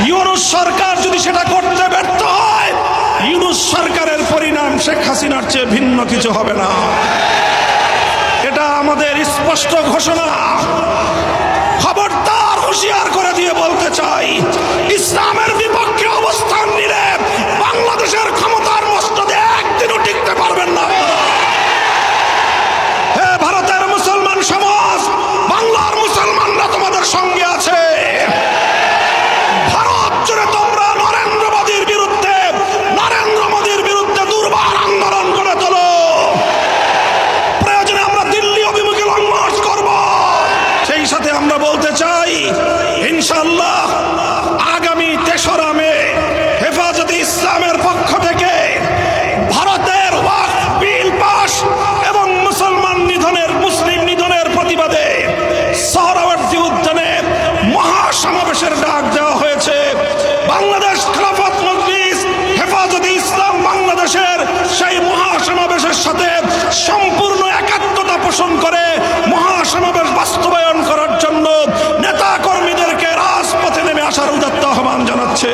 ইউনূস সরকার যদি সেটা করতে ব্যর্থ হয়, ইউনূস সরকারের পরিণাম শেখ হাসিনার চেয়ে ভিন্ন কিছু হবে না। এটা আমাদের স্পষ্ট ঘোষণা। খবরদার, হুঁশিয়ার করে দিয়ে বলতে চাই, ইসলামের বিপক্ষে অবস্থান নিলে বাংলাদেশের ক্ষমতার মস্তদে একদিনও টিকতে পারবেন না। হে ভারতের মুসলমান সমাজ, বাংলার মুসলমানরা তোমাদের সঙ্গে আছে। ভারত জুড়ে তোমরা নরেন্দ্র মোদীর বিরুদ্ধে দুর্বার আন্দোলন করে তোলো। প্রয়োজনে আমরা দিল্লি অভিমুখে লং মার্চ করব। সেই সাথে আমরা বলতে চাই, ইনশাআল্লাহ আগামী ৩রা মে হেফাজতে ইসলামের পক্ষ থেকে ভারতের ওয়াকফ বিল পাস এবং মুসলিম নিধনের প্রতিবাদে সোহরাওয়ার্দী উদ্যানে মহাসমাবেশের ডাক দেওয়া হয়েছে। বাংলাদেশ খেলাফত মজলিস হেফাজতে ইসলাম বাংলাদেশের সেই মহাসমাবেশের সাথে সম্পূর্ণ একাত্মতা পোষণ করে মহাসমাবেশ বাস্তবায়ন করার জন্য নেতা কর্মীদেরকে রাজপথে নেমে আসার উদাত্ত আহ্বান জানাচ্ছে।